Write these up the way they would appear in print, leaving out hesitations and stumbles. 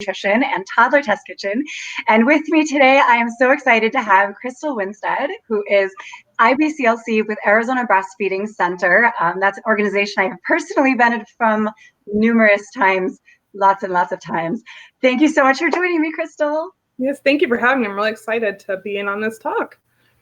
Nutrition and Toddler Test Kitchen. And with me today, I am so excited to have Crystal Winstead, who is IBCLC with Arizona Breastfeeding Center. That's an organization I have personally benefited from numerous times, lots and lots of times. Thank you so much for joining me, Crystal. Yes, thank you for having me. I'm really excited to be in on this talk.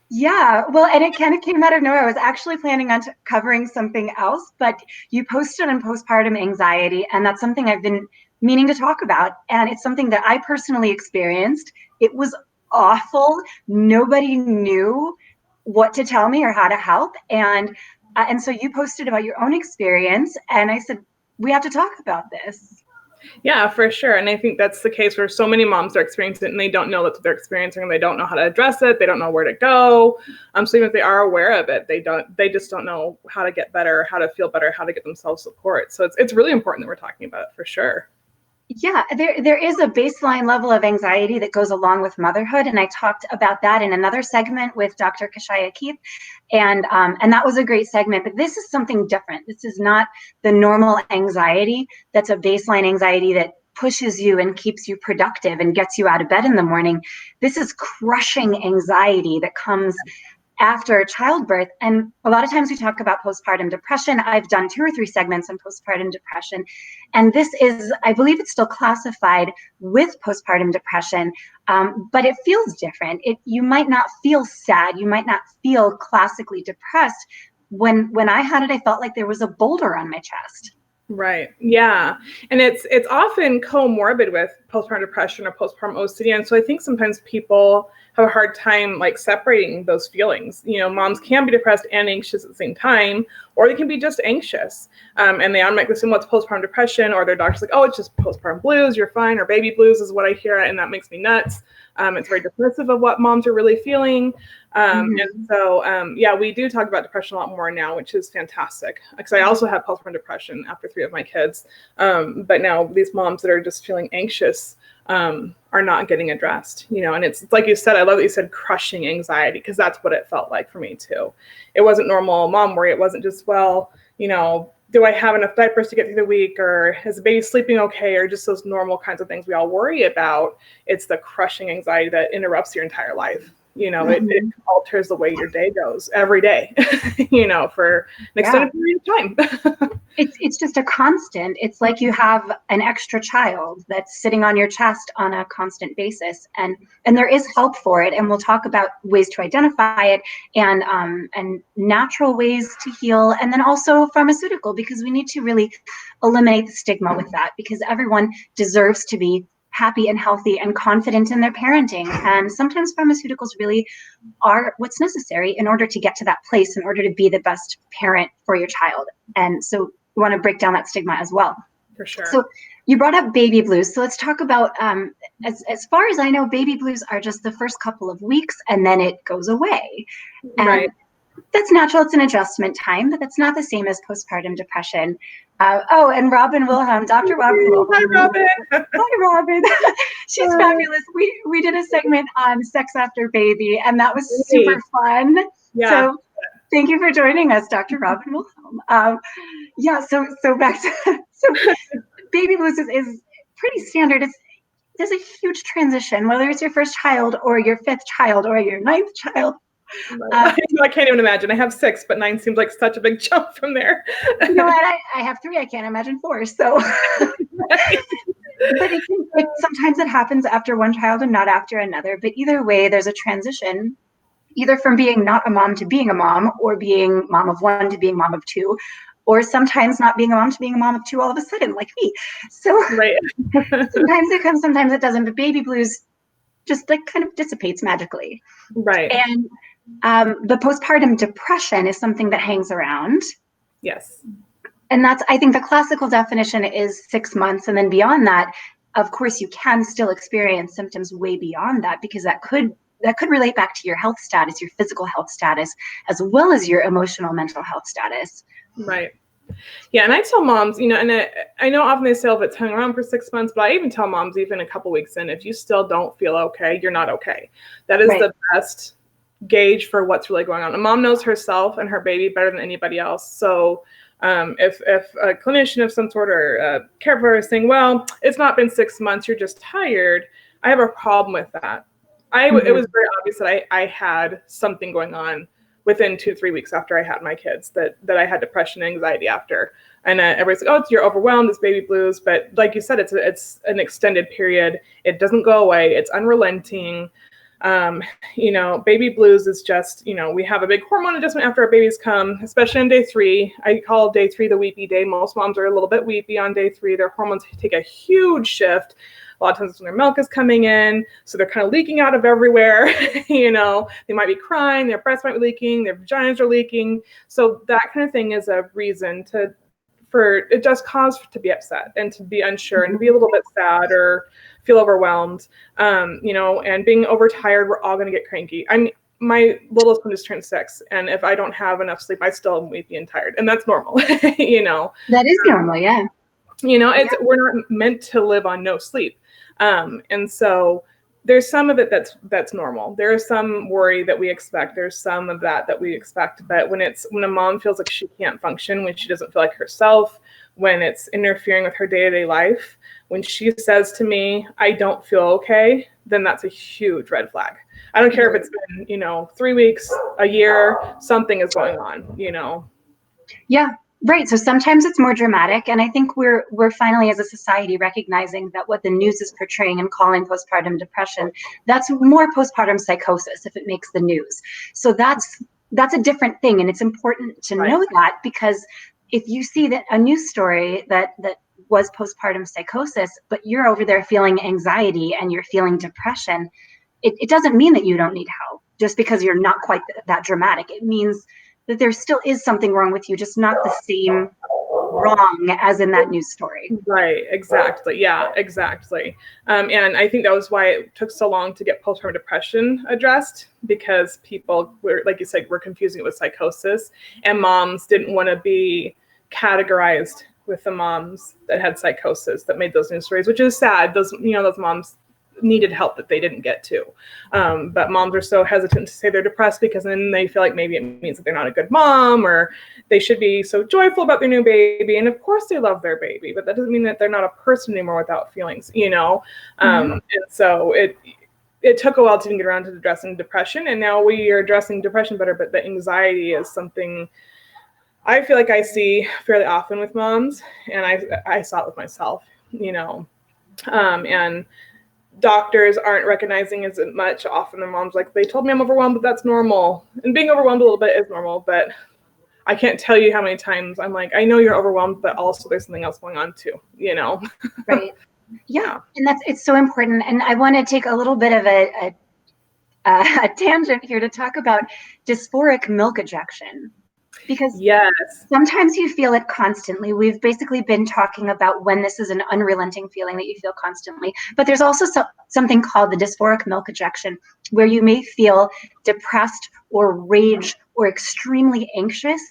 Yeah, well, and it kind of came out of nowhere. I was actually planning on covering something else, but you posted on postpartum anxiety, and that's something I've been meaning to talk about. And it's something that I personally experienced. It was awful. Nobody knew what to tell me or how to help. And so you posted about your own experience, and I said, we have to talk about this. Yeah, for sure. And I think that's the case where so many moms are experiencing it and they don't know that they're experiencing and they don't know how to address it. They don't know where to go. So even if they are aware of it, they just don't know how to get better, how to feel better, how to get themselves support. So it's really important that we're talking about it for sure. Yeah, there is a baseline level of anxiety that goes along with motherhood. And I talked about that in another segment with Dr. Kashaya Keith. And that was a great segment, but this is something different. This is not the normal anxiety. That's a baseline anxiety that pushes you and keeps you productive and gets you out of bed in the morning. This is crushing anxiety that comes after childbirth. And a lot of times we talk about postpartum depression. I've done 2 or 3 segments on postpartum depression. And this is, I believe it's still classified with postpartum depression, but it feels different. You might not feel sad. You might not feel classically depressed. When I had it, I felt like there was a boulder on my chest. Right. Yeah. And it's often comorbid with postpartum depression or postpartum OCD. And so I think sometimes people have a hard time like separating those feelings. You know, moms can be depressed and anxious at the same time, or they can be just anxious. And they automatically assume what's postpartum depression, or their doctor's like, oh, it's just postpartum blues, you're fine, or baby blues is what I hear. And that makes me nuts. It's very dismissive of what moms are really feeling. And so, yeah, we do talk about depression a lot more now, which is fantastic. Because I also had postpartum depression after 3 of my kids. But now these moms that are just feeling anxious are not getting addressed, you know, and it's like you said, I love that you said crushing anxiety, because that's what it felt like for me too. It wasn't normal mom worry. It wasn't just, well, you know, do I have enough diapers to get through the week, or is the baby sleeping okay, or just those normal kinds of things we all worry about. It's the crushing anxiety that interrupts your entire life. You know, it alters the way your day goes every day, you know, for an extended period of time. It's just a constant. It's like you have an extra child that's sitting on your chest on a constant basis, and there is help for it. And we'll talk about ways to identify it and natural ways to heal, and then also pharmaceutical, because we need to really eliminate the stigma with that, because everyone deserves to be happy and healthy and confident in their parenting. And sometimes pharmaceuticals really are what's necessary in order to get to that place, in order to be the best parent for your child. And so we want to break down that stigma as well. For sure. So you brought up baby blues. So let's talk about, as far as I know, baby blues are just the first couple of weeks and then it goes away. And right. That's natural. It's an adjustment time, but that's not the same as postpartum depression. And Robin Wilhelm, Dr. Robin Wilhelm. Hi, Robin. Hi, Robin. She's fabulous. We did a segment on sex after baby, and that was super fun. Yeah. So thank you for joining us, Dr. Robin Wilhelm. So back to baby blues is pretty standard. There's a huge transition, whether it's your first child or your 5th child or your 9th child. I can't even imagine. I have 6, but 9 seems like such a big jump from there. You know what? I have 3. I can't imagine 4. So, but sometimes it happens after one child and not after another. But either way, there's a transition, either from being not a mom to being a mom, or being mom of 1 to being mom of 2, or sometimes not being a mom to being a mom of 2 all of a sudden, like me. So right. Sometimes it comes, sometimes it doesn't. But baby blues just like kind of dissipates magically. Right. And the postpartum depression is something that hangs around. Yes. And that's, I think the classical definition is 6 months. And then beyond that, of course, you can still experience symptoms way beyond that, because that could relate back to your health status, your physical health status, as well as your emotional, mental health status. Right. Yeah. And I tell moms, you know, and I know often they say, if it's hung around for 6 months, but I even tell moms, even a couple weeks in, if you still don't feel okay, you're not okay. That is the best gauge for what's really going on. A mom knows herself and her baby better than anybody else. So If a clinician of some sort or a caregiver is saying, well, it's not been 6 months, you're just tired, I have a problem with that. It was very obvious that I had something going on within 2-3 weeks after I had my kids, that I had depression and anxiety after. And everybody's like, oh, you're overwhelmed, it's baby blues. But like you said, it's an extended period. It doesn't go away. It's unrelenting. Baby blues is just, we have a big hormone adjustment after our babies come, especially on day 3. I call day 3 the weepy day. Most moms are a little bit weepy on day 3. Their hormones take a huge shift. A lot of times when their milk is coming in, so they're kind of leaking out of everywhere. They might be crying, their breasts might be leaking, their vaginas are leaking. So that kind of thing is a reason for it just cause to be upset and to be unsure and to be a little bit sad or feel overwhelmed. And being overtired, we're all going to get cranky. My littlest one just turned 6, and if I don't have enough sleep, I still am weepy and tired, and that's normal. That is normal, yeah. We're not meant to live on no sleep. And so there's some of it that's normal. There is some worry that we expect. There's some of that we expect. But when a mom feels like she can't function, when she doesn't feel like herself, when it's interfering with her day-to-day life, when she says to me, I don't feel okay, then that's a huge red flag. I don't care if it's been, 3 weeks, a year, something is going on, Yeah. Right. So sometimes it's more dramatic. And I think we're finally, as a society, recognizing that what the news is portraying and calling postpartum depression, that's more postpartum psychosis if it makes the news. So that's a different thing. And it's important to know that, because if you see that a news story that was postpartum psychosis, but you're over there feeling anxiety and you're feeling depression, it doesn't mean that you don't need help just because you're not quite that dramatic. It means that there still is something wrong with you, just not the same wrong as in that news story. Right, exactly. Yeah, exactly. And I think that was why it took so long to get postpartum depression addressed, because people were, like you said, were confusing it with psychosis, and moms didn't want to be categorized with the moms that had psychosis that made those news stories, which is sad. Those moms needed help that they didn't get to. But moms are so hesitant to say they're depressed because then they feel like maybe it means that they're not a good mom, or they should be so joyful about their new baby. And of course they love their baby, but that doesn't mean that they're not a person anymore without feelings, And so it took a while to even get around to addressing depression. And now we are addressing depression better, but the anxiety is something I feel like I see fairly often with moms, and I saw it with myself, and doctors aren't recognizing as much. Often their mom's like, they told me I'm overwhelmed, but that's normal. And being overwhelmed a little bit is normal, but I can't tell you how many times I'm like, I know you're overwhelmed, but also there's something else going on too, Right. Yeah. And it's so important. And I want to take a little bit of a tangent here to talk about dysphoric milk ejection. Because sometimes you feel it constantly. We've basically been talking about when this is an unrelenting feeling that you feel constantly. But there's also something called the dysphoric milk ejection, where you may feel depressed or rage or extremely anxious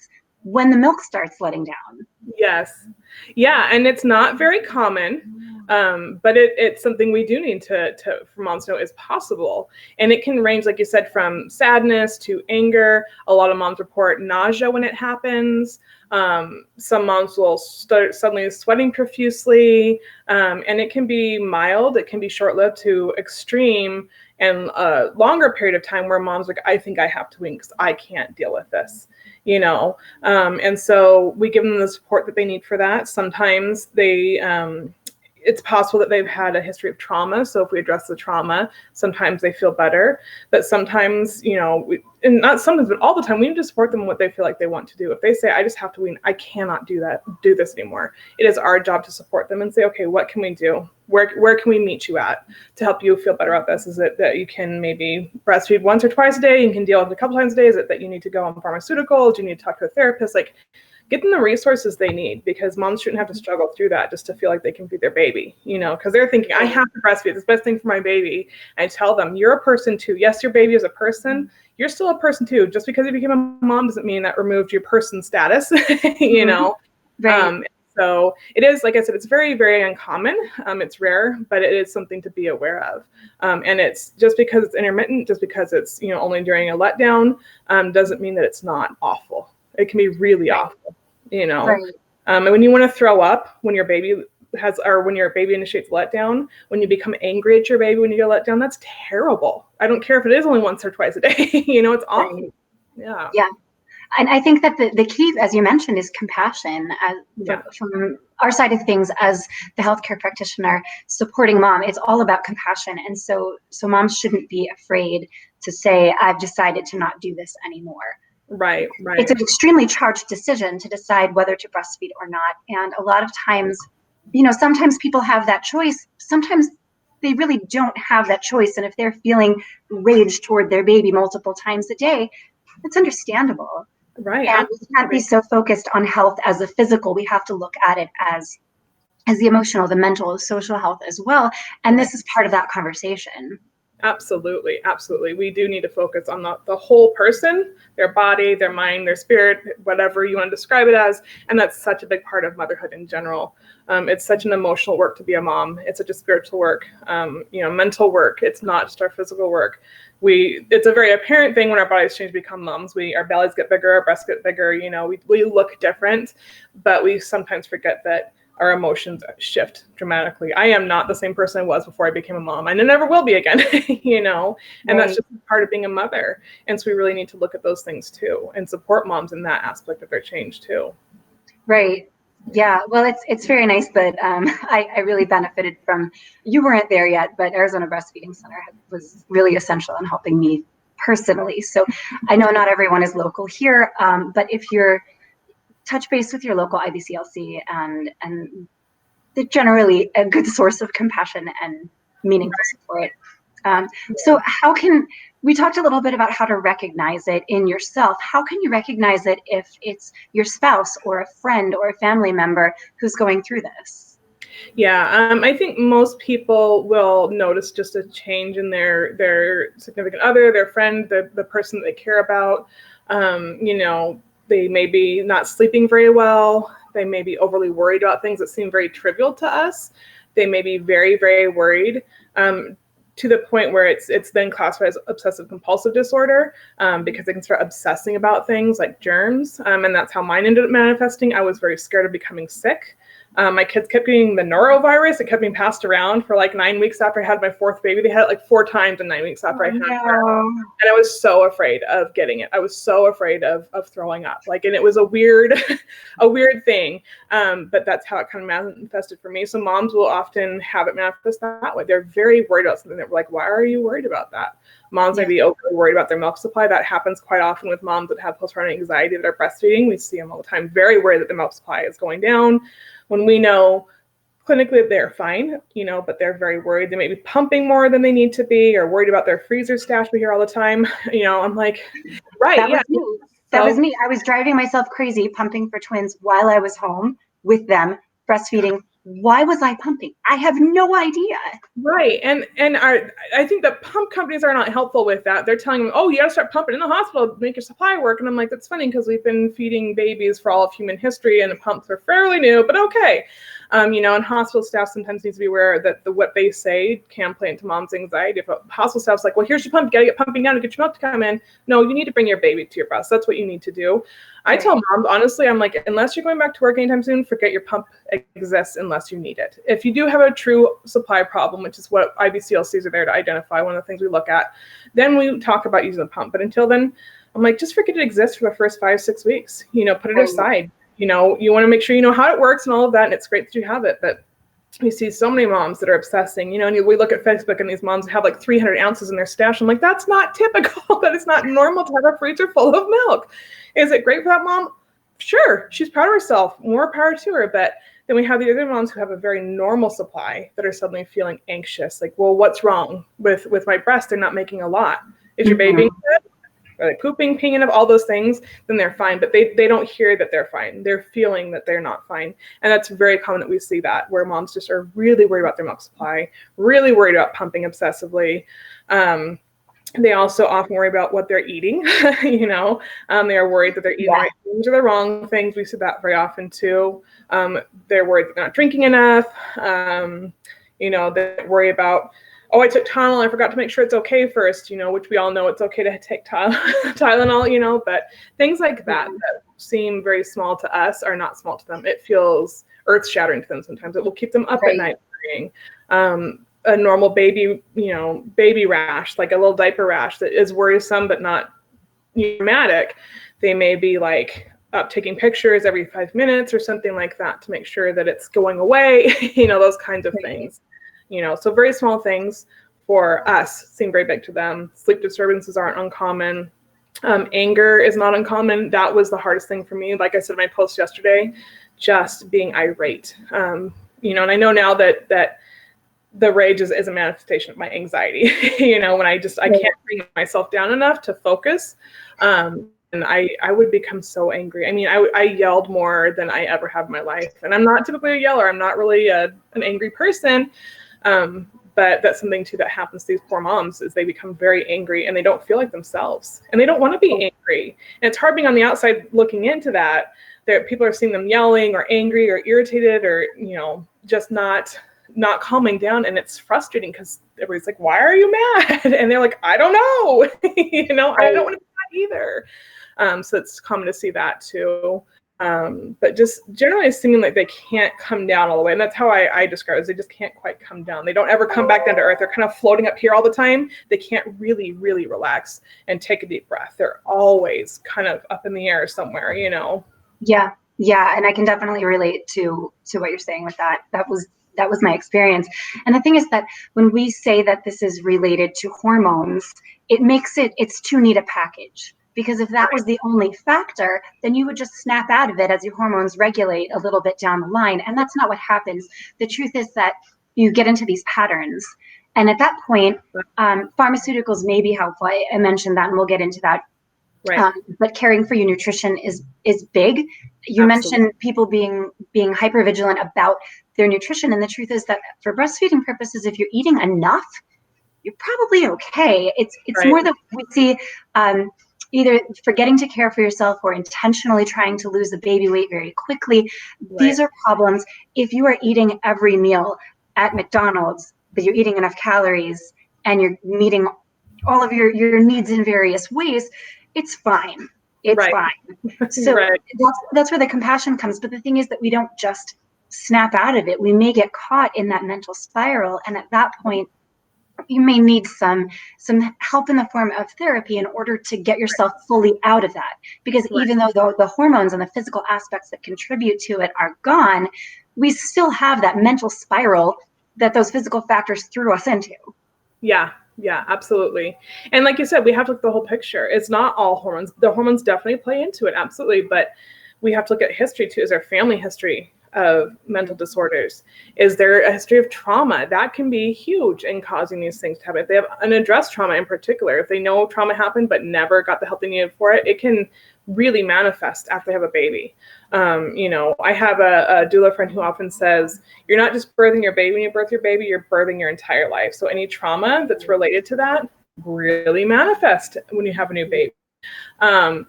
when the milk starts letting down. Yes. Yeah. And it's not very common. But it's something we do need to for moms to know is possible. And it can range, like you said, from sadness to anger. A lot of moms report nausea when it happens. Some moms will start suddenly sweating profusely. And it can be mild, it can be short-lived to extreme, and a longer period of time where mom's like, I think I have to wean because I can't deal with this. And so we give them the support that they need for that. Sometimes it's possible that they've had a history of trauma. So if we address the trauma, sometimes they feel better. But sometimes, and not sometimes, but all the time, we need to support them in what they feel like they want to do. If they say, I just have to wean, I cannot do this anymore. It is our job to support them and say, okay, what can we do? Where can we meet you at to help you feel better about this? Is it that you can maybe breastfeed once or twice a day? You can deal with it a couple times a day. Is it that you need to go on pharmaceuticals? Do you need to talk to a therapist? Get them the resources they need, because moms shouldn't have to struggle through that just to feel like they can feed their baby, because they're thinking, I have to breastfeed. It's the best thing for my baby. I tell them, you're a person too. Yes, your baby is a person. You're still a person too. Just because you became a mom doesn't mean that removed your person status, Right. So it is, like I said, it's very, very uncommon. It's rare, but it is something to be aware of. And it's just because it's intermittent, just because it's, only during a letdown, doesn't mean that it's not awful. It can be really awful. Right. And when you want to throw up, when your baby when your baby initiates letdown, when you become angry at your baby when you get let down, that's terrible. I don't care if it is only once or twice a day. It's awful. Right. Yeah. Yeah. And I think that the key, as you mentioned, is compassion. From our side of things, as the healthcare practitioner supporting mom, it's all about compassion. And so moms shouldn't be afraid to say, I've decided to not do this anymore. Right. It's an extremely charged decision to decide whether to breastfeed or not. And a lot of times, sometimes people have that choice. Sometimes they really don't have that choice. And if they're feeling rage toward their baby multiple times a day, it's understandable. Right. And we can't be so focused on health as a physical. We have to look at it as the emotional, the mental, the social health as well. And this is part of that conversation. Absolutely. Absolutely. We do need to focus on the whole person, their body, their mind, their spirit, whatever you want to describe it as. And that's such a big part of motherhood in general. It's such an emotional work to be a mom. It's such a spiritual work, mental work. It's not just our physical work. It's a very apparent thing when our bodies change to become moms. Our bellies get bigger, our breasts get bigger, we look different, but we sometimes forget that our emotions shift dramatically. I am not the same person I was before I became a mom, and I never will be again, and that's just part of being a mother. And so we really need to look at those things too and support moms in that aspect of their change too. Right. Yeah. Well, it's very nice that I really benefited from, you weren't there yet, but Arizona Breastfeeding Center was really essential in helping me personally. So I know not everyone is local here, but if you're touch base with your local IBCLC, and they're generally a good source of compassion and meaningful support. So how can, we talked a little bit about how to recognize it in yourself. How can you recognize it if it's your spouse or a friend or a family member who's going through this? Yeah, I think most people will notice just a change in their significant other, their friend, the person that they care about. They may be not sleeping very well. They may be overly worried about things that seem very trivial to us. They may be very, very worried to the point where it's then classified as obsessive compulsive disorder because they can start obsessing about things like germs. And that's how mine ended up manifesting. I was very scared of becoming sick. My kids kept getting the norovirus. It kept being passed around for like 9 weeks after I had my fourth baby. They had it like 4 times in 9 weeks after I had her. And I was so afraid of getting it. I was so afraid of throwing up. And it was a weird thing. But that's how it kind of manifested for me. So moms will often have it manifest that way. They're very worried about something that we're like, why are you worried about that? Moms may be overly worried about their milk supply. That happens quite often with moms that have postpartum anxiety that are breastfeeding. We see them all the time, very worried that the milk supply is going down, when we know clinically that they're fine, but they're very worried. They may be pumping more than they need to be, or worried about their freezer stash. We hear all the time. I'm like, right. That was me. I was driving myself crazy pumping for twins while I was home with them breastfeeding. Why was I pumping? I have no idea. Right. And I think that pump companies are not helpful with that. They're telling them, oh, you got to start pumping in the hospital to make your supply work. And I'm like, that's funny because we've been feeding babies for all of human history and the pumps are fairly new, but okay. And hospital staff sometimes needs to be aware that what they say can play into mom's anxiety. If a hospital staff's like, well, here's your pump, you got to get pumping down to get your milk to come in. No, you need to bring your baby to your breast. That's what you need to do. I tell moms, honestly, I'm like, unless you're going back to work anytime soon, forget your pump exists unless you need it. If you do have a true supply problem, which is what IBCLCs are there to identify, one of the things we look at, then we talk about using the pump. But until then, I'm like, just forget it exists for the first 5-6 weeks. Put it aside. You want to make sure you know how it works and all of that, and it's great that you have it. But we see so many moms that are obsessing, and we look at Facebook and these moms have like 300 ounces in their stash. I'm like, that's not typical. That is not normal to have a freezer full of milk. Is it great for that mom? Sure. She's proud of herself. More power to her. But then we have the other moms who have a very normal supply that are suddenly feeling anxious. Like, well, what's wrong with my breast? They're not making a lot. Is your baby good? Are they pooping, peeing enough, all those things? Then they're fine. But they don't hear that they're fine. They're feeling that they're not fine. And that's very common that we see that, where moms just are really worried about their milk supply, really worried about pumping obsessively. They also often worry about what they're eating. They are worried that they're eating the right things or the wrong things. We see that very often too. They're worried that they're not drinking enough. They worry about oh, I took Tylenol, I forgot to make sure it's okay first, which we all know it's okay to take Tylenol, but things like that seem very small to us are not small to them. It feels earth-shattering to them sometimes. It will keep them up at night worrying. A normal baby rash, like a little diaper rash that is worrisome but not dramatic. They may be like up taking pictures every 5 minutes or something like that to make sure that it's going away, those kinds of things. So very small things for us seem very big to them. Sleep disturbances aren't uncommon. Anger is not uncommon. That was the hardest thing for me. Like I said in my post yesterday, just being irate. And I know now that the rage is a manifestation of my anxiety, when I can't bring myself down enough to focus. And I would become so angry. I mean, I yelled more than I ever have in my life. And I'm not typically a yeller. I'm not really an angry person. But that's something too that happens to these poor moms is they become very angry and they don't feel like themselves and they don't want to be angry. And it's hard being on the outside looking into that. People are seeing them yelling or angry or irritated or, just not calming down. And it's frustrating because everybody's like, why are you mad? And they're like, I don't know. I don't want to be mad either. So it's common to see that too. But just generally seeming like they can't come down all the way. And that's how I describe it, is they just can't quite come down. They don't ever come back down to earth. They're kind of floating up here all the time. They can't really, really relax and take a deep breath. They're always kind of up in the air somewhere, Yeah. And I can definitely relate to what you're saying with that. That was my experience. And the thing is that when we say that this is related to hormones, it's too neat a package. Because if that was the only factor, then you would just snap out of it as your hormones regulate a little bit down the line. And that's not what happens. The truth is that you get into these patterns. And at that point, pharmaceuticals may be helpful. I mentioned that, and we'll get into that. Right. But caring for your nutrition is big. You mentioned people being hypervigilant about their nutrition. And the truth is that for breastfeeding purposes, if you're eating enough, you're probably okay. It's more that we see either forgetting to care for yourself or intentionally trying to lose the baby weight very quickly. Right. These are problems. If you are eating every meal at McDonald's, but you're eating enough calories and you're meeting all of your needs in various ways, it's fine. It's fine. So that's where the compassion comes. But the thing is that we don't just snap out of it. We may get caught in that mental spiral. And at that point, you may need some help in the form of therapy in order to get yourself fully out of that. Because even though the hormones and the physical aspects that contribute to it are gone, we still have that mental spiral that those physical factors threw us into. Yeah, absolutely. And like you said, we have to look at the whole picture. It's not all hormones. The hormones definitely play into it, absolutely. But we have to look at history too. Is there family history of mental disorders? Is there a history of trauma? That can be huge in causing these things to happen. If they have unaddressed trauma in particular, if they know trauma happened but never got the help they needed for it, it can really manifest after they have a baby. I have a doula friend who often says, you're not just birthing your baby when you birth your baby, you're birthing your entire life. So any trauma that's related to that really manifest when you have a new baby. And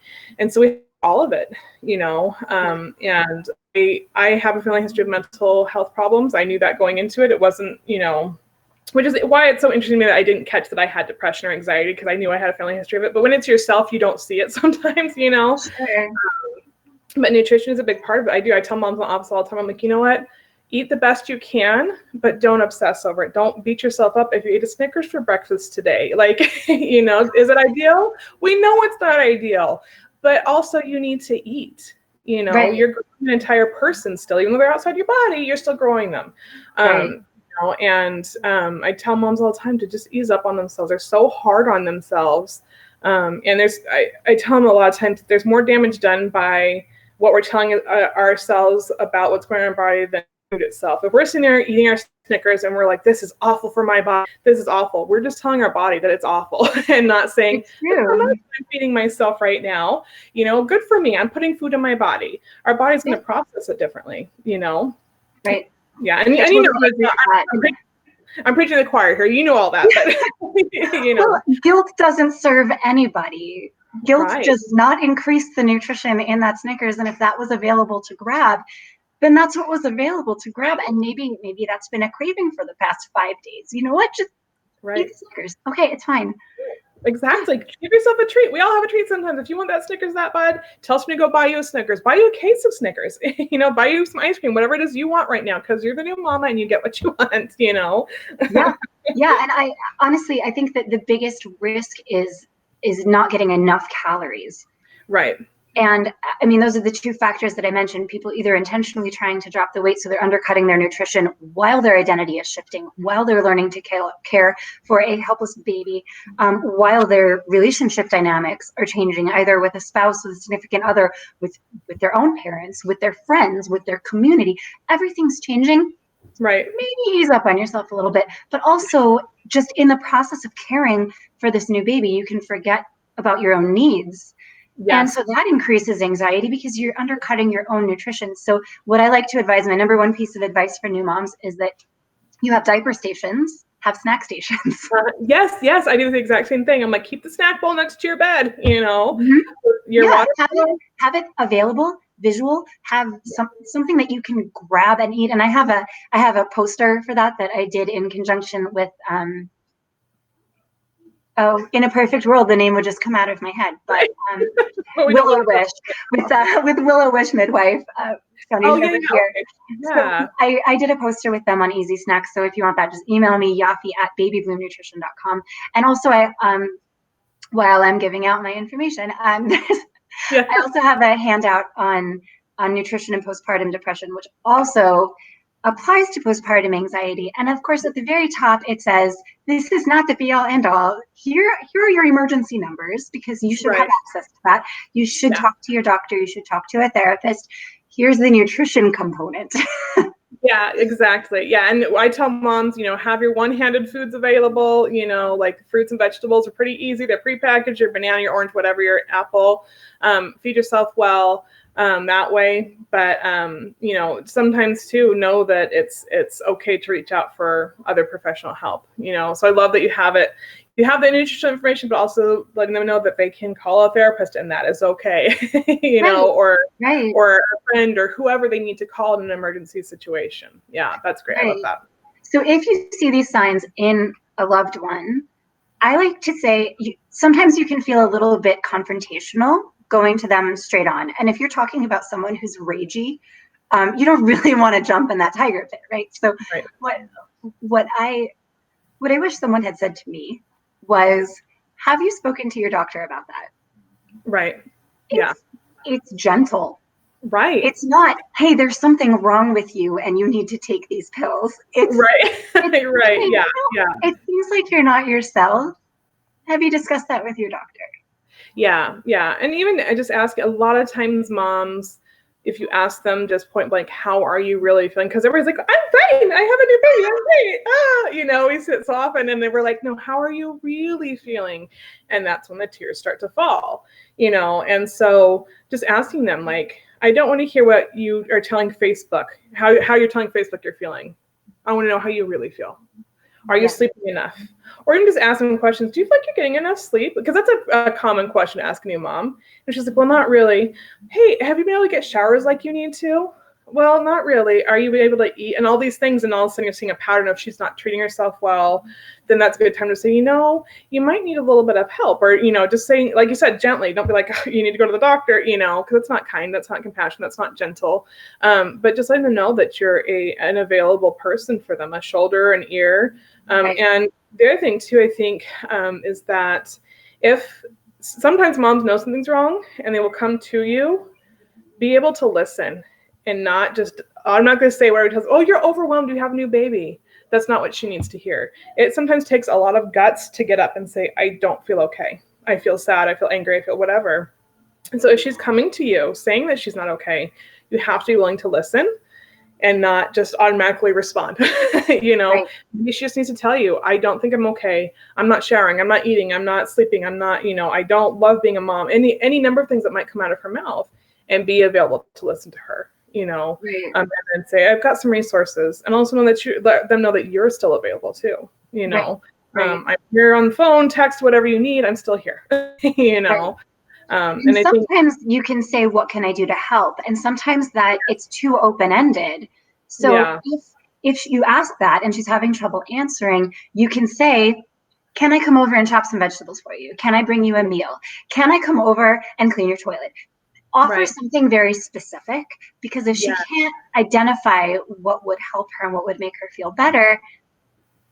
so we all of it, and I have a family history of mental health problems. I knew that going into it. It wasn't, which is why it's so interesting to me that I didn't catch that I had depression or anxiety, because I knew I had a family history of it. But when it's yourself, you don't see it sometimes, Sure. But nutrition is a big part of it. I tell moms in the office all the time, I'm like, you know what? Eat the best you can, but don't obsess over it. Don't beat yourself up if you ate a Snickers for breakfast today. Like, is it ideal? We know it's not ideal. But also you need to eat, You're growing an entire person still, even though they're outside your body, you're still growing them. I tell moms all the time to just ease up on themselves. They're so hard on themselves. And I tell them a lot of times there's more damage done by what we're telling ourselves about what's going on in our body than food itself. If we're sitting there eating our Snickers and we're like, this is awful for my body, this is awful, we're just telling our body that it's awful and not saying, I'm feeding myself right now, good for me, I'm putting food in my body. Our body's going to process it differently, Right. Yeah. And I'm preaching to the choir here, all that, but Well, guilt doesn't serve anybody. Guilt does not increase the nutrition in that Snickers. And if that was available to grab, then that's what was available to grab. And maybe that's been a craving for the past 5 days. You know what? Just Right. Eat Snickers. Okay, it's fine. Exactly. Give yourself a treat. We all have a treat sometimes. If you want that Snickers that bad, tell somebody to go buy you a Snickers. Buy you a case of Snickers. Buy you some ice cream, whatever it is you want right now, because you're the new mama and you get what you want, Yeah. Yeah. And I think that the biggest risk is not getting enough calories. Right. And I mean, those are the two factors that I mentioned. People either intentionally trying to drop the weight, so they're undercutting their nutrition while their identity is shifting, while they're learning to care for a helpless baby, while their relationship dynamics are changing, either with a spouse, with a significant other, with their own parents, with their friends, with their community. Everything's changing. Right. Maybe ease up on yourself a little bit, but also just in the process of caring for this new baby, you can forget about your own needs. Yes. And so that increases anxiety because you're undercutting your own nutrition. So what I like to advise, my number one piece of advice for new moms is that you have diaper stations, have snack stations. Yes, I do the exact same thing. I'm like, keep the snack bowl next to your bed, Mm-hmm. Your water have it available, visual, have something that you can grab and eat. And I have a poster for that I did in conjunction with in a perfect world, the name would just come out of my head. But Willow Wish with Willow Wish Midwife Foundation over here. Yeah. So I did a poster with them on Easy Snacks. So if you want that, just email me, Yaffi@babybloomnutrition.com. And also, while I'm giving out my information, I also have a handout on nutrition and postpartum depression, which also applies to postpartum anxiety. And of course, at the very top, it says, this is not the be all end all. Here are your emergency numbers, because you should have access to that. You should talk to your doctor. You should talk to a therapist. Here's the nutrition component. Yeah, exactly. Yeah. And I tell moms, have your one-handed foods available, like fruits and vegetables are pretty easy. They're prepackaged, your banana, your orange, whatever, your apple. Feed yourself well that way. But, sometimes too, know that it's okay to reach out for other professional help, So I love that you have it. You have the nutritional information, but also letting them know that they can call a therapist and that is okay, or a friend or whoever they need to call in an emergency situation. Yeah, that's great. I love that. So if you see these signs in a loved one, I like to say sometimes you can feel a little bit confrontational going to them straight on. And if you're talking about someone who's ragey, you don't really want to jump in that tiger pit, right? So what I wish someone had said to me was, have you spoken to your doctor about that? Right. It's gentle. Right. It's not, hey, there's something wrong with you and you need to take these pills. It's right. Yeah. It seems like you're not yourself. Have you discussed that with your doctor? Yeah. And even I just ask a lot of times moms, if you ask them just point blank, how are you really feeling? Because everybody's like, I'm fine. I have a new baby. I'm great. We sit so often and they were like, no, how are you really feeling? And that's when the tears start to fall, And so just asking them, like, I don't want to hear what you are telling Facebook, how you're telling Facebook you're feeling. I want to know how you really feel. Are you sleeping enough? Or even just ask them questions. Do you feel like you're getting enough sleep? Because that's a common question to ask a new mom. And she's like, well, not really. Hey, have you been able to get showers like you need to? Well, not really. Are you able to eat? And all these things, and all of a sudden you're seeing a pattern of she's not treating herself well, then that's a good time to say, you might need a little bit of help. Or, just saying, like you said, gently. Don't be like, oh, you need to go to the doctor, because it's not kind. That's not compassion. That's not gentle. But just letting them know that you're an available person for them, a shoulder, an ear. And the other thing, too, I think, is that if sometimes moms know something's wrong and they will come to you, be able to listen. And not just, I'm not going to say where it tells, oh, you're overwhelmed, you have a new baby. That's not what she needs to hear. It sometimes takes a lot of guts to get up and say, I don't feel okay. I feel sad, I feel angry, I feel whatever. And so if she's coming to you saying that she's not okay, you have to be willing to listen and not just automatically respond. Maybe she just needs to tell you, I don't think I'm okay. I'm not showering, I'm not eating, I'm not sleeping, I'm not, I don't love being a mom. Any number of things that might come out of her mouth, and be available to listen to her. And then say, I've got some resources, and also know that you let them know that you're still available too. I'm here on the phone, text, whatever you need. I'm still here. And sometimes you can say, what can I do to help? And sometimes that it's too open-ended. So if you ask that and she's having trouble answering, you can say, Can I come over and chop some vegetables for you? Can I bring you a meal? Can I come over and clean your toilet? Offer something very specific, because if she can't identify what would help her and what would make her feel better,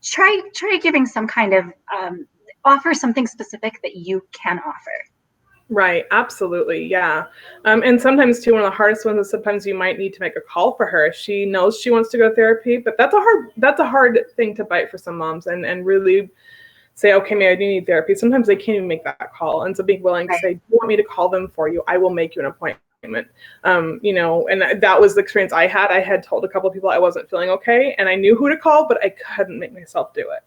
try giving some kind of offer something specific that you can offer. Right. Absolutely. Yeah. And sometimes too, one of the hardest ones is sometimes you might need to make a call for her. She knows she wants to go to therapy, but that's a hard thing to bite for some moms, and really say, okay, maybe I do need therapy. Sometimes they can't even make that call. And so being willing to say, do you want me to call them for you? I will make you an appointment. And that was the experience I had. I had told a couple of people I wasn't feeling okay, and I knew who to call, but I couldn't make myself do it.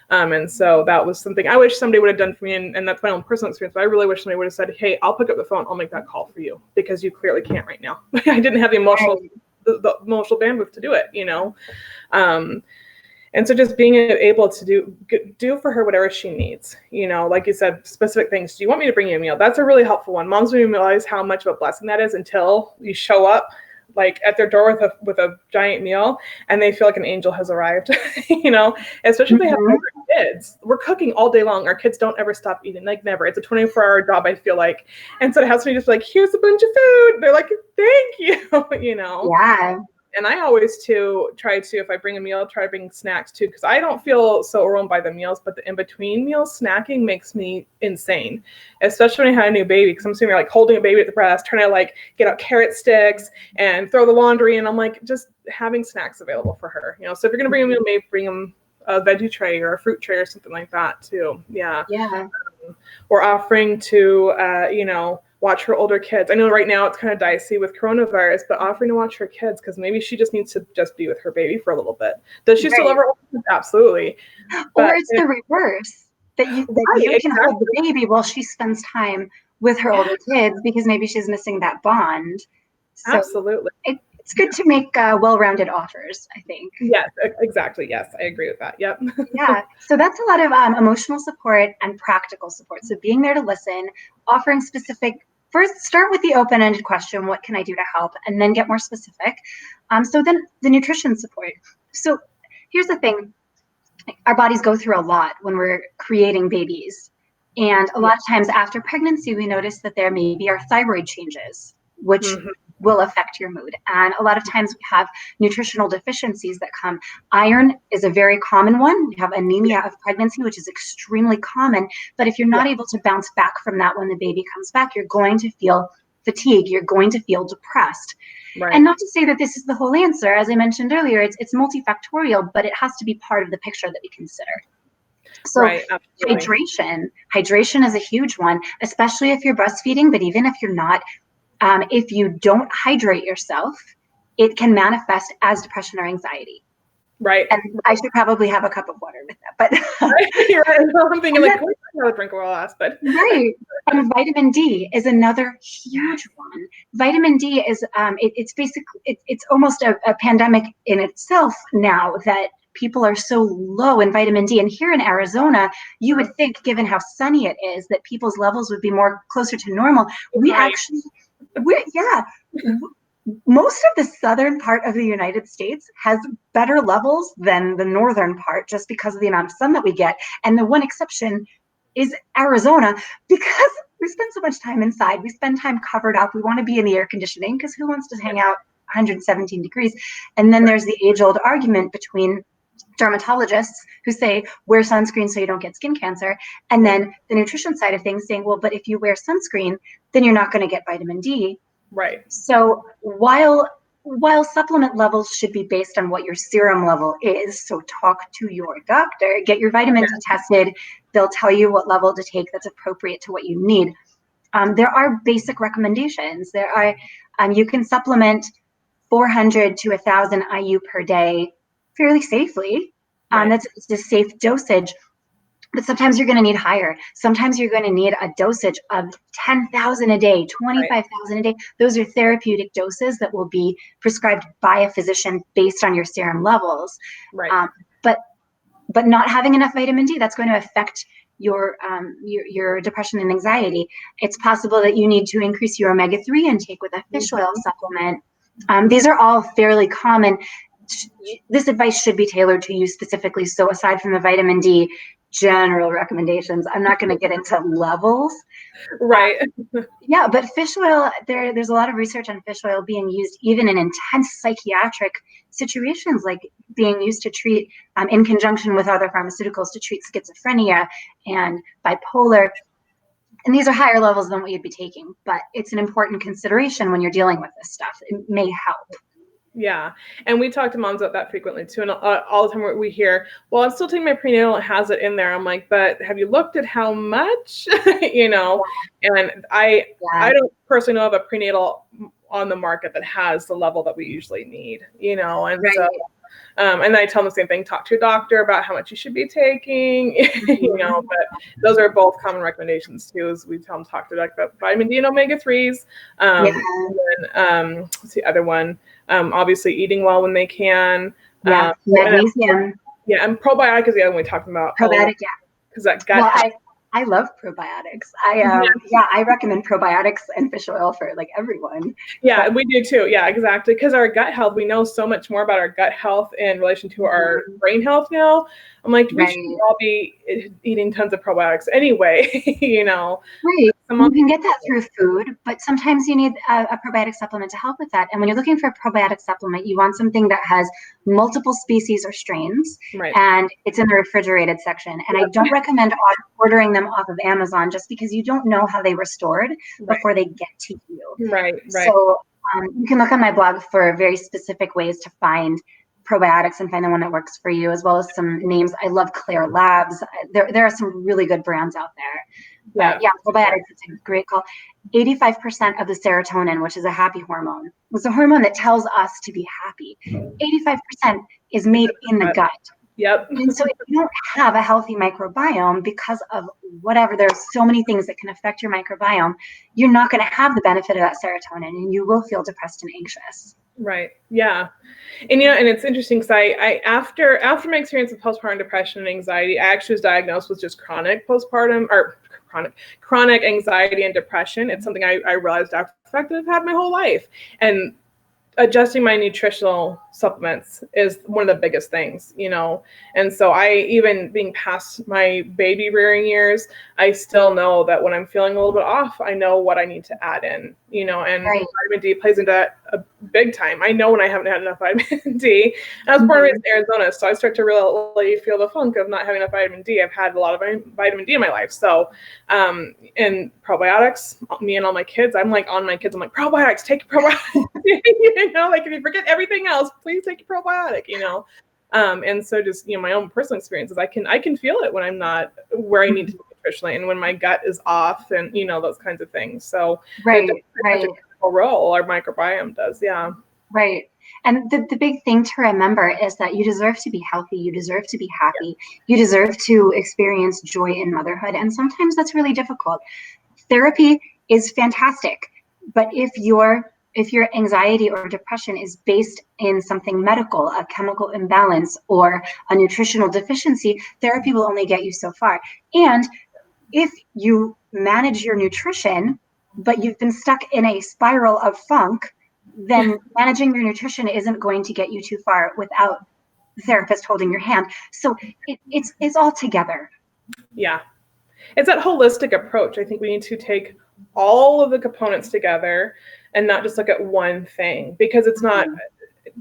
And so that was something I wish somebody would have done for me. And that's my own personal experience, but I really wish somebody would have said, hey, I'll pick up the phone. I'll make that call for you, because you clearly can't right now. I didn't have the emotional bandwidth to do it, And so just being able to do for her whatever she needs, like you said, specific things. Do you want me to bring you a meal? That's a really helpful one. Moms don't even realize how much of a blessing that is until you show up like at their door with a giant meal and they feel like an angel has arrived, especially if they have kids. We're cooking all day long. Our kids don't ever stop eating, like never. It's a 24-hour job, I feel like. And so it has to be just like, here's a bunch of food. They're like, thank you, Yeah. And I always try to, if I bring a meal, try to bring snacks too, because I don't feel so overwhelmed by the meals, but the in-between meals, snacking makes me insane, especially when I had a new baby, because I'm sitting there like holding a baby at the breast, trying to like get out carrot sticks and throw the laundry, and I'm like just having snacks available for her. So if you're going to bring a meal, maybe bring them a veggie tray or a fruit tray or something like that too. Yeah. Or offering to, watch her older kids. I know right now it's kind of dicey with coronavirus, but offering to watch her kids, because maybe she just needs to just be with her baby for a little bit. Does she still love her older kids? Absolutely. Or it's the reverse, that you can hold the baby while she spends time with her older kids, because maybe she's missing that bond. So absolutely. It's good to make well-rounded offers, I think. Yes, exactly. Yes, I agree with that. Yep. Yeah. So that's a lot of emotional support and practical support. So being there to listen, offering specific, first start with the open-ended question, what can I do to help? And then get more specific. So then the nutrition support. So here's the thing. Our bodies go through a lot when we're creating babies. And a lot of times after pregnancy, we notice that there maybe are thyroid changes, which will affect your mood. And a lot of times we have nutritional deficiencies that come. Iron is a very common one. We have anemia of pregnancy, which is extremely common. But if you're not able to bounce back from that when the baby comes back, you're going to feel fatigue. You're going to feel depressed. Right. And not to say that this is the whole answer. As I mentioned earlier, it's multifactorial, but it has to be part of the picture that we consider. So hydration is a huge one, especially if you're breastfeeding, but even if you're not. If you don't hydrate yourself, it can manifest as depression or anxiety. Right. And I should probably have a cup of water with that. But you're right. I'm thinking like, I have a drink of water last, but right. And vitamin D is another huge one. Vitamin D is it's basically it's almost a pandemic in itself now, that people are so low in vitamin D. And here in Arizona, you would think, given how sunny it is, that people's levels would be more closer to normal. Most of the southern part of the United States has better levels than the northern part, just because of the amount of sun that we get. And the one exception is Arizona, because we spend so much time inside. We spend time covered up. We want to be in the air conditioning, because who wants to hang out 117 degrees? And then there's the age-old argument between dermatologists who say wear sunscreen so you don't get skin cancer, and then the nutrition side of things saying, well, but if you wear sunscreen, then you're not going to get vitamin D. Right. So while supplement levels should be based on what your serum level is, so talk to your doctor, get your vitamin D tested. They'll tell you what level to take that's appropriate to what you need. There are basic recommendations. There are you can supplement 400 to 1,000 IU per day fairly safely. That's a safe dosage. But sometimes you're going to need higher. Sometimes you're going to need a dosage of 10,000 a day, 25,000 a day. Those are therapeutic doses that will be prescribed by a physician based on your serum levels. Right. But not having enough vitamin D, that's going to affect your depression and anxiety. It's possible that you need to increase your omega-3 intake with a fish oil supplement. These are all fairly common. This advice should be tailored to you specifically. So aside from the vitamin D, general recommendations. I'm not going to get into levels. Right. Yeah, but fish oil, there's a lot of research on fish oil being used even in intense psychiatric situations, like being used to treat, in conjunction with other pharmaceuticals, to treat schizophrenia and bipolar. And these are higher levels than what you'd be taking, but it's an important consideration when you're dealing with this stuff. It may help. Yeah. And we talk to moms about that frequently too. And all the time we hear, well, I'm still taking my prenatal, it has it in there. I'm like, but have you looked at how much, you know? And I don't personally know of a prenatal on the market that has the level that we usually need, you know? And so, and I tell them the same thing, talk to your doctor about how much you should be taking, you know, but those are both common recommendations too, is we tell them talk to the doctor about vitamin D and omega-3s. And then, what's the other one? Obviously eating well when they can. Magnesium. And probiotic is the other one we talked about. Probiotic, because that gut. I love probiotics. I recommend probiotics and fish oil for like everyone. Yeah, we do too. Yeah, exactly. Because our gut health, we know so much more about our gut health in relation to our brain health now. I'm like, we should all be eating tons of probiotics anyway, you know. Right. You can get that through food, but sometimes you need a probiotic supplement to help with that. And when you're looking for a probiotic supplement, you want something that has multiple species or strains, and it's in the refrigerated section. And I don't recommend ordering them off of Amazon just because you don't know how they were stored before they get to you. Right. So you can look on my blog for very specific ways to find probiotics and find the one that works for you, as well as some names. I love Claire Labs. There are some really good brands out there. But probiotics, it's a great call. 85% of the serotonin, which is a happy hormone, was a hormone that tells us to be happy. 85% is made in the gut. Yep. And so if you don't have a healthy microbiome because of whatever, there's so many things that can affect your microbiome, you're not going to have the benefit of that serotonin, and you will feel depressed and anxious. Right. Yeah. And, you know, and it's interesting because I after my experience with postpartum depression and anxiety, I actually was diagnosed with just chronic anxiety and depression. It's something I realized after the fact that I've had my whole life. And adjusting my nutritional supplements is one of the biggest things, you know. And so even being past my baby rearing years, I still know that when I'm feeling a little bit off, I know what I need to add in, you know, and vitamin D plays into that a big time. I know when I haven't had enough vitamin D. And I was born in Arizona, so I start to really feel the funk of not having enough vitamin D. I've had a lot of vitamin D in my life. So, and probiotics, me and all my kids, I'm like on my kids, I'm like, probiotics, take your probiotics. You know, like if you forget everything else, please take your probiotic, you know. And so just, you know, my own personal experiences, I can feel it when I'm not where I need to be nutritionally, and when my gut is off, and, you know, those kinds of things. So such a role our microbiome does. Yeah. Right. And the big thing to remember is that you deserve to be healthy. You deserve to be happy. You deserve to experience joy in motherhood. And sometimes that's really difficult. Therapy is fantastic, but if your anxiety or depression is based in something medical, a chemical imbalance or a nutritional deficiency, therapy will only get you so far. And if you manage your nutrition, but you've been stuck in a spiral of funk, then managing your nutrition isn't going to get you too far without the therapist holding your hand. So it's all together. Yeah. It's that holistic approach. I think we need to take all of the components together and not just look at one thing, because it's not,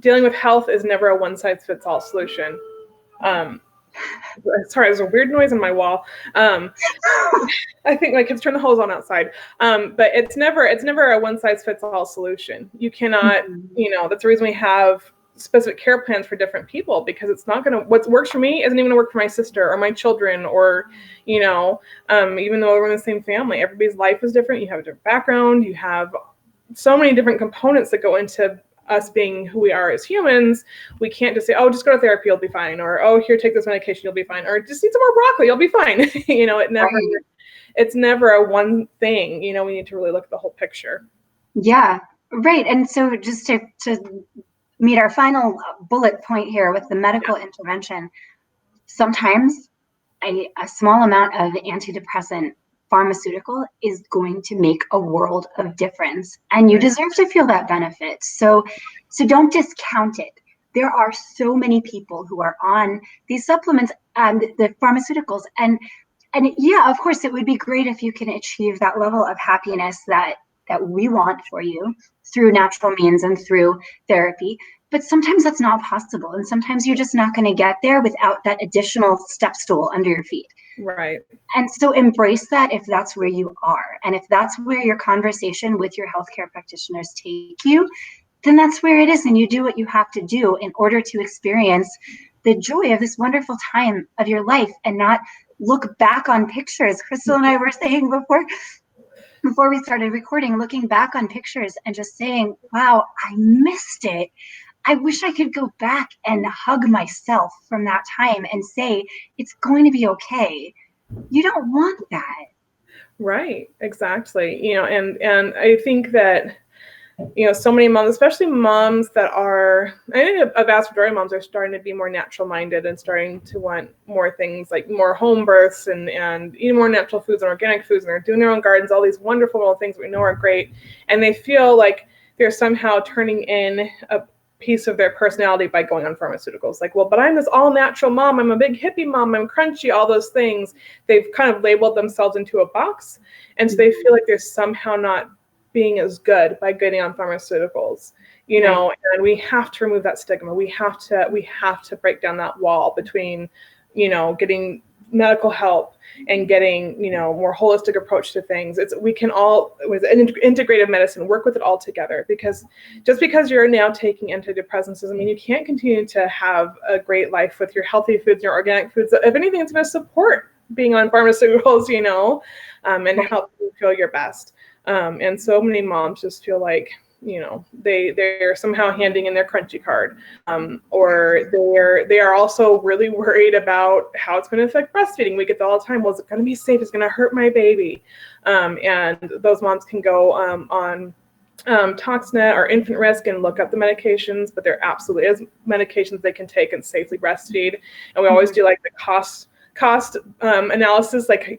dealing with health is never a one-size-fits-all solution. Sorry, there's a weird noise on my wall. I think my kids turn the hose on outside. But it's never a one-size-fits-all solution. You cannot, you know, that's the reason we have specific care plans for different people, because it's not going to, what works for me isn't even gonna work for my sister or my children, or, you know, even though we're in the same family, everybody's life is different. You have a different background. You have so many different components that go into us being who we are as humans. We can't just say, oh, just go to therapy, you'll be fine. Or, oh, here, take this medication, you'll be fine. Or just eat some more broccoli, you'll be fine. You know, it's never a one thing. You know, we need to really look at the whole picture. Yeah, right. And so just to meet our final bullet point here with the medical intervention, sometimes a small amount of antidepressant pharmaceutical is going to make a world of difference, and you deserve to feel that benefit. So don't discount it, there are so many people who are on these supplements and the pharmaceuticals. And yeah, of course, it would be great if you can achieve that level of happiness that we want for you through natural means and through therapy. But sometimes that's not possible. And sometimes you're just not going to get there without that additional step stool under your feet. Right. And so embrace that if that's where you are. And if that's where your conversation with your healthcare practitioners take you, then that's where it is. And you do what you have to do in order to experience the joy of this wonderful time of your life and not look back on pictures. Crystal and I were saying before we started recording, looking back on pictures and just saying, wow, I missed it. I wish I could go back and hug myself from that time and say, it's going to be okay. You don't want that. Right. Exactly. And I think that, so many moms, especially moms that are, I think a vast majority of moms are starting to be more natural minded and starting to want more things like more home births and eating more natural foods and organic foods, and they're doing their own gardens, all these wonderful little things we know are great. And they feel like they're somehow turning in a piece of their personality by going on pharmaceuticals. Like, well, but I'm this all natural mom. I'm a big hippie mom. I'm crunchy, all those things. They've kind of labeled themselves into a box. And so they feel like they're somehow not being as good by getting on pharmaceuticals, and we have to remove that stigma. We have to break down that wall between, getting medical help and getting, more holistic approach to things. We can all, with integrative medicine, work with it all together, because just because you're now taking antidepressants doesn't mean you can't continue to have a great life with your healthy foods, your organic foods. If anything, it's going to support being on pharmaceuticals, and help you feel your best. And so many moms just feel like, they're somehow handing in their crunchy card, or they are also really worried about how it's going to affect breastfeeding. We get that all the time. Well, is it going to be safe? Is it going to hurt my baby? And those moms can go on ToxNet or Infant Risk and look up the medications, but there absolutely is medications they can take and safely breastfeed. And we always do like the cost analysis, like,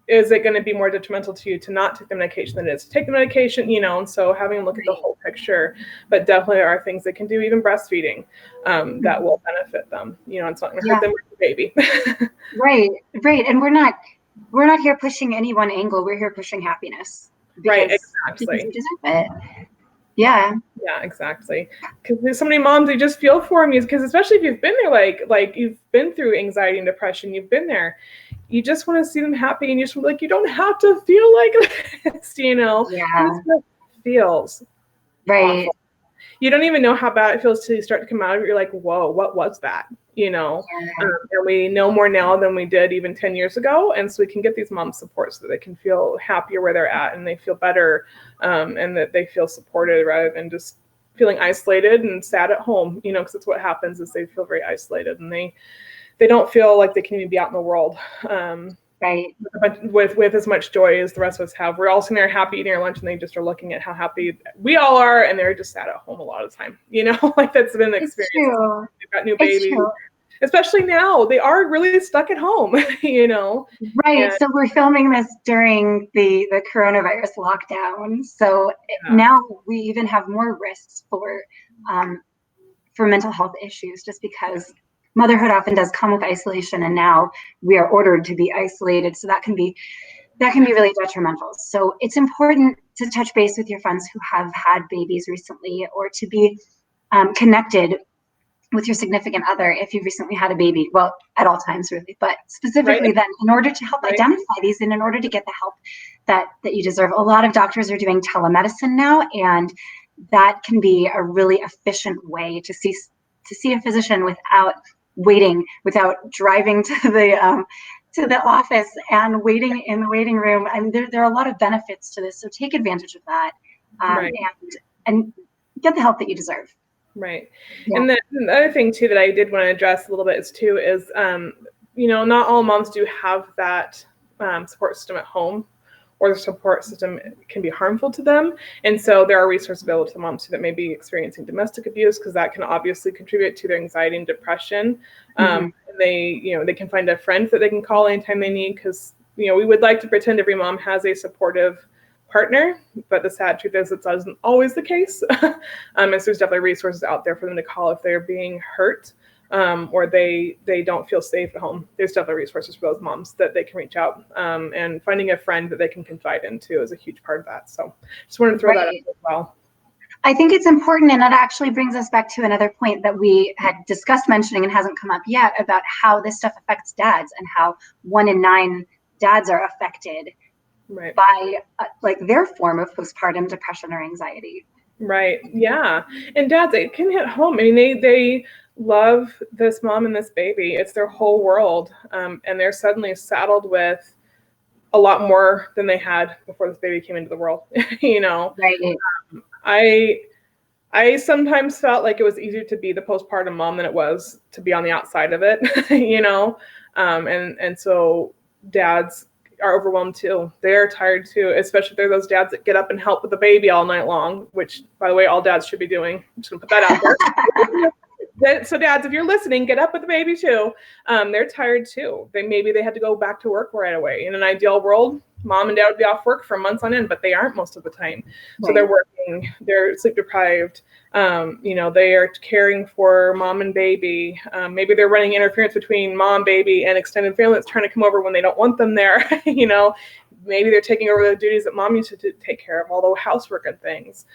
is it going to be more detrimental to you to not take the medication than it is to take the medication, and so having a look at the whole picture. But definitely there are things they can do, even breastfeeding, that will benefit them. It's not going to hurt them or the baby. Right. And we're not here pushing any one angle. We're here pushing happiness. Right, exactly. Because we deserve it. Yeah, exactly. Because there's so many moms who just feel for me, because especially if you've been there, like you've been through anxiety and depression, you've been there. You just want to see them happy, and you just like, you don't have to feel like this, Yeah. It feels right. awful. You don't even know how bad it feels till you start to come out of it. You're like, whoa, what was that? And we know more now than we did even 10 years ago. And so we can get these moms support so that they can feel happier where they're at, and they feel better, and that they feel supported rather than just feeling isolated and sad at home, because that's what happens is they feel very isolated, and they don't feel like they can even be out in the world right. with as much joy as the rest of us have. We're all sitting there happy eating our lunch, and they just are looking at how happy we all are, and they're just sat at home a lot of the time. Like that's been the experience. They've got new babies, especially now. They are really stuck at home, Right. And so we're filming this during the coronavirus lockdown. So now we even have more risks for mental health issues, just because motherhood often does come with isolation, and now we are ordered to be isolated. So that can be really detrimental. So it's important to touch base with your friends who have had babies recently, or to be connected with your significant other if you've recently had a baby. Well, at all times really, but specifically then, in order to help identify these and in order to get the help that you deserve. A lot of doctors are doing telemedicine now, and that can be a really efficient way to see a physician without waiting, without driving to the office and waiting in the waiting room. I mean, there are a lot of benefits to this, so take advantage of that, and get the help that you deserve. Right. Yeah. And then the other thing too that I did want to address a little bit is not all moms do have that support system at home, or the support system can be harmful to them. And so there are resources available to moms that may be experiencing domestic abuse, because that can obviously contribute to their anxiety and depression. And they can find a friend that they can call anytime they need, because we would like to pretend every mom has a supportive partner, but the sad truth is it isn't always the case. So there's definitely resources out there for them to call if they're being hurt, or they don't feel safe at home. There's definitely resources for those moms that they can reach out, and finding a friend that they can confide into is a huge part of that. So just wanted to throw that out as well. I think it's important, and that actually brings us back to another point that we had discussed mentioning and hasn't come up yet, about how this stuff affects dads, and how 1 in 9 dads are affected by like their form of postpartum depression or anxiety. Right. Yeah. And dads, it can hit home. I mean, they love this mom and this baby. It's their whole world. And they're suddenly saddled with a lot more than they had before this baby came into the world. You know, right. I sometimes felt like it was easier to be the postpartum mom than it was to be on the outside of it, you know? And so dads are overwhelmed too. They're tired too, especially if they're those dads that get up and help with the baby all night long, which, by the way, all dads should be doing. I'm just gonna put that out there. So dads, if you're listening, get up with the baby too. They're tired too. Maybe they had to go back to work right away. In an ideal world, mom and dad would be off work for months on end, but they aren't most of the time. So they're working, they're sleep deprived. You know, they are caring for mom and baby. Maybe they're running interference between mom, baby, and extended family that's trying to come over when they don't want them there. You know, maybe they're taking over the duties that mom used to take care of, all the housework and things.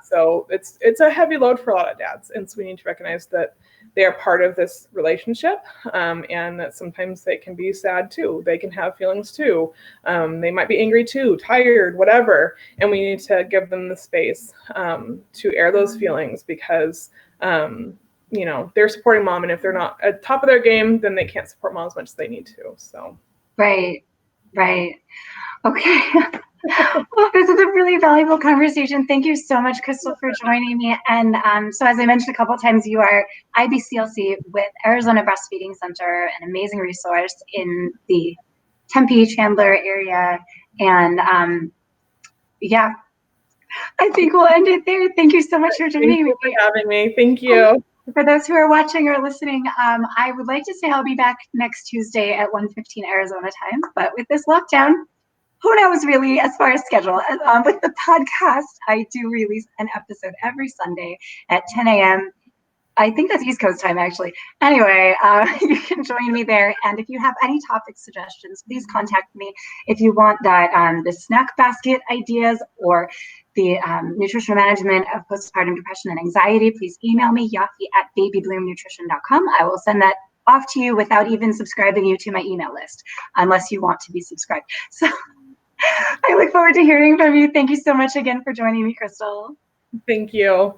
So it's a heavy load for a lot of dads. And so we need to recognize that they are part of this relationship, and that sometimes they can be sad too. They can have feelings too. They might be angry too, tired, whatever. And we need to give them the space to air those feelings, because, you know, they're supporting mom. And if they're not at the top of their game, then they can't support mom as much as they need to. So. Right. Okay. Well, this is a really valuable conversation. Thank you so much, Crystal, for joining me. And so as I mentioned a couple of times, you are IBCLC with Arizona Breastfeeding Center, an amazing resource in the Tempe, Chandler area. And yeah, I think we'll end it there. Thank you so much for joining me. Thank you for having me. Thank you. For those who are watching or listening, I would like to say I'll be back next Tuesday at 1:15 Arizona time. But with this lockdown, who knows really as far as schedule. With the podcast, I do release an episode every Sunday at 10 a.m. I think that's East Coast time, actually. Anyway, you can join me there. And if you have any topic suggestions, please contact me. If you want that, the snack basket ideas or the nutrition management of postpartum depression and anxiety, please email me, Yaffi@babybloomnutrition.com. I will send that off to you without even subscribing you to my email list, unless you want to be subscribed. So I look forward to hearing from you. Thank you so much again for joining me, Crystal. Thank you.